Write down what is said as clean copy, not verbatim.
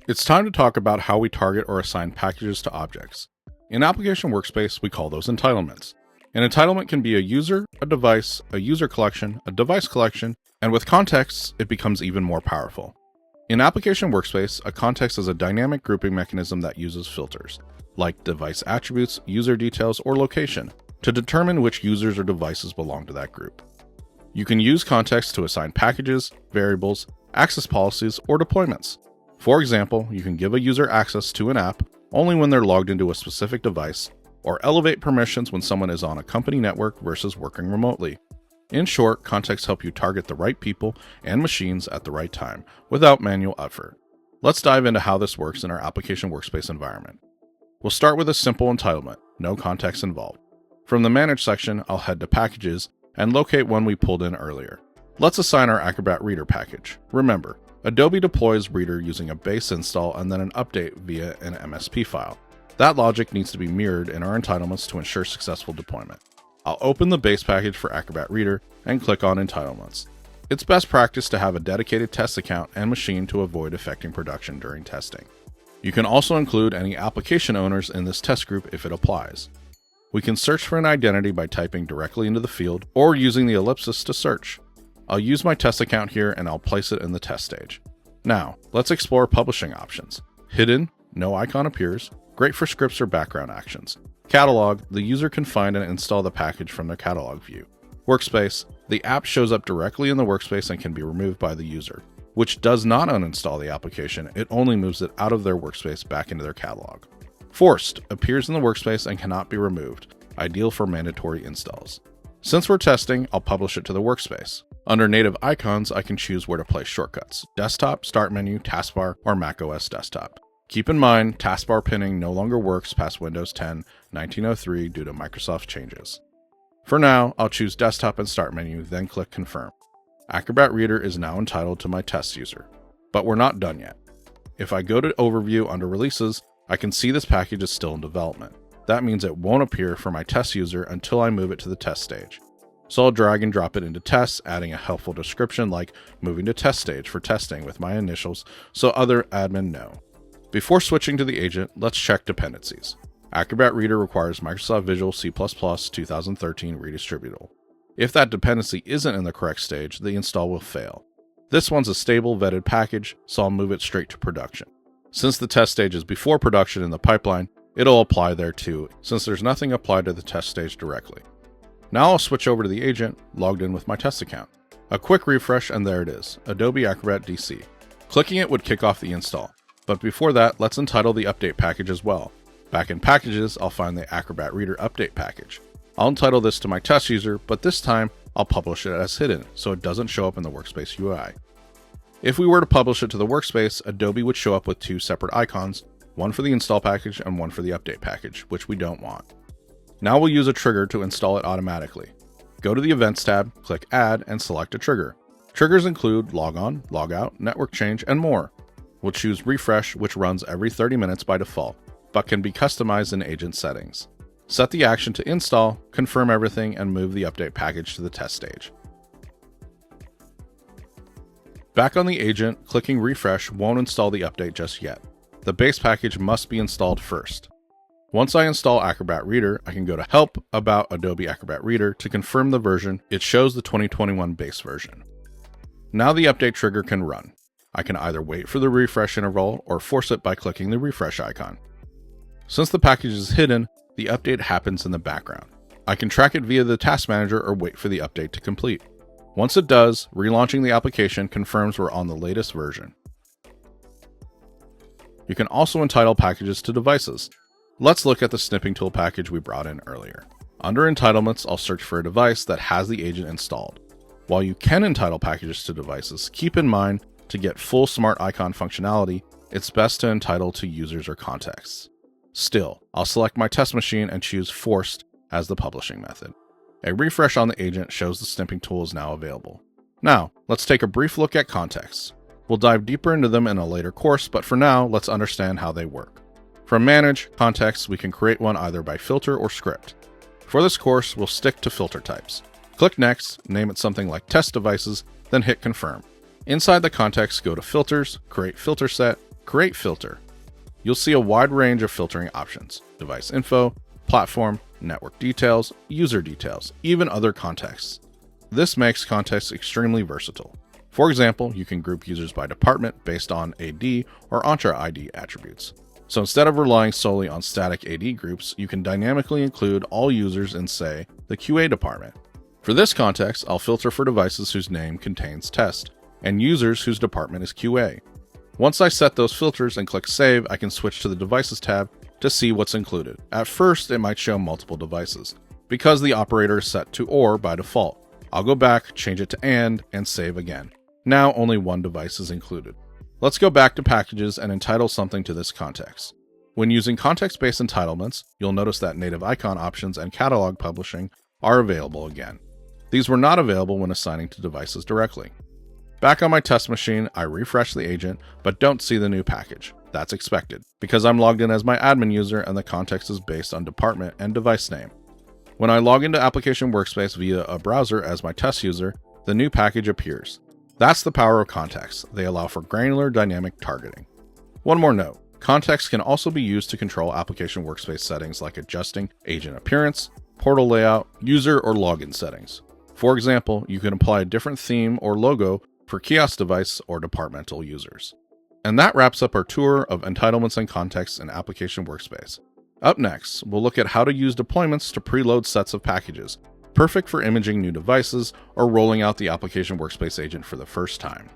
It's time to talk about how we target or assign packages to objects. In Application Workspace, we call those entitlements. An entitlement can be a user, a device, a user collection, a device collection, and with contexts, it becomes even more powerful. In Application Workspace, a context is a dynamic grouping mechanism that uses filters, like device attributes, user details, or location, to determine which users or devices belong to that group. You can use contexts to assign packages, variables, access policies, or deployments. For example, you can give a user access to an app only when they're logged into a specific device, or elevate permissions when someone is on a company network versus working remotely. In short, contexts help you target the right people and machines at the right time, without manual effort. Let's dive into how this works in our Application Workspace environment. We'll start with a simple entitlement, no context involved. From the Manage section, I'll head to Packages and locate one we pulled in earlier. Let's assign our Acrobat Reader package. Remember, Adobe deploys Reader using a base install and then an update via an MSP file. That logic needs to be mirrored in our entitlements to ensure successful deployment. I'll open the base package for Acrobat Reader and click on Entitlements. It's best practice to have a dedicated test account and machine to avoid affecting production during testing. You can also include any application owners in this test group if it applies. We can search for an identity by typing directly into the field or using the ellipsis to search. I'll use my test account here and I'll place it in the test stage. Now, let's explore publishing options. Hidden, no icon appears, great for scripts or background actions. Catalog, the user can find and install the package from their catalog view. Workspace, the app shows up directly in the workspace and can be removed by the user, which does not uninstall the application, it only moves it out of their workspace back into their catalog. Forced, appears in the workspace and cannot be removed, ideal for mandatory installs. Since we're testing, I'll publish it to the workspace. Under native icons, I can choose where to place shortcuts: desktop, start menu, taskbar, or macOS desktop. Keep in mind, taskbar pinning no longer works past Windows 10 1903 due to Microsoft's changes. For now, I'll choose desktop and start menu, then click confirm. Acrobat Reader is now entitled to my test user. But we're not done yet. If I go to overview under releases, I can see this package is still in development. That means it won't appear for my test user until I move it to the test stage. So I'll drag and drop it into tests, adding a helpful description like moving to test stage for testing with my initials so other admin know. Before switching to the agent, let's check dependencies. Acrobat Reader requires Microsoft Visual C++ 2013 redistributable. If that dependency isn't in the correct stage, the install will fail. This one's a stable vetted package, so I'll move it straight to production. Since the test stage is before production in the pipeline, it'll apply there too, since there's nothing applied to the test stage directly. Now I'll switch over to the agent, logged in with my test account. A quick refresh and there it is, Adobe Acrobat DC. Clicking it would kick off the install. But before that, let's entitle the update package as well. Back in Packages, I'll find the Acrobat Reader update package. I'll entitle this to my test user, but this time I'll publish it as hidden so it doesn't show up in the Workspace UI. If we were to publish it to the Workspace, Adobe would show up with two separate icons, one for the install package and one for the update package, which we don't want. Now we'll use a trigger to install it automatically. Go to the Events tab, click Add, and select a trigger. Triggers include logon, logout, network change, and more. We'll choose Refresh, which runs every 30 minutes by default, but can be customized in agent settings. Set the action to install, confirm everything, and move the update package to the test stage. Back on the agent, clicking Refresh won't install the update just yet. The base package must be installed first. Once I install Acrobat Reader, I can go to Help, About Adobe Acrobat Reader to confirm the version. It shows the 2021 base version. Now the update trigger can run. I can either wait for the refresh interval or force it by clicking the refresh icon. Since the package is hidden, the update happens in the background. I can track it via the Task Manager or wait for the update to complete. Once it does, relaunching the application confirms we're on the latest version. You can also entitle packages to devices. Let's look at the snipping tool package we brought in earlier. Under Entitlements, I'll search for a device that has the agent installed. While you can entitle packages to devices, keep in mind to get full smart icon functionality, it's best to entitle to users or contexts. Still, I'll select my test machine and choose Forced as the publishing method. A refresh on the agent shows the snipping tool is now available. Now, let's take a brief look at contexts. We'll dive deeper into them in a later course, but for now, let's understand how they work. From Manage Contexts, we can create one either by filter or script. For this course, we'll stick to filter types. Click Next, name it something like Test Devices, then hit Confirm. Inside the context, go to Filters, Create Filter Set, Create filter. You'll see a wide range of filtering options: device info, platform, network details, user details, even other contexts. This makes context extremely versatile. For example, you can group users by department based on AD or Entra ID attributes. So instead of relying solely on static AD groups, you can dynamically include all users in, say, the QA department. For this context, I'll filter for devices whose name contains test, and users whose department is QA. Once I set those filters and click Save, I can switch to the Devices tab to see what's included. At first, it might show multiple devices, because the operator is set to OR by default. I'll go back, change it to and save again. Now only one device is included. Let's go back to Packages and entitle something to this context. When using context-based entitlements, you'll notice that native icon options and catalog publishing are available again. These were not available when assigning to devices directly. Back on my test machine, I refresh the agent, but don't see the new package. That's expected, because I'm logged in as my admin user and the context is based on department and device name. When I log into Application Workspace via a browser as my test user, the new package appears. That's the power of contexts. They allow for granular dynamic targeting. One more note, context can also be used to control Application Workspace settings like adjusting agent appearance, portal layout, user or login settings. For example, you can apply a different theme or logo for kiosk device or departmental users. And that wraps up our tour of entitlements and contexts in Application Workspace. Up next, we'll look at how to use deployments to preload sets of packages, perfect for imaging new devices or rolling out the Application Workspace agent for the first time.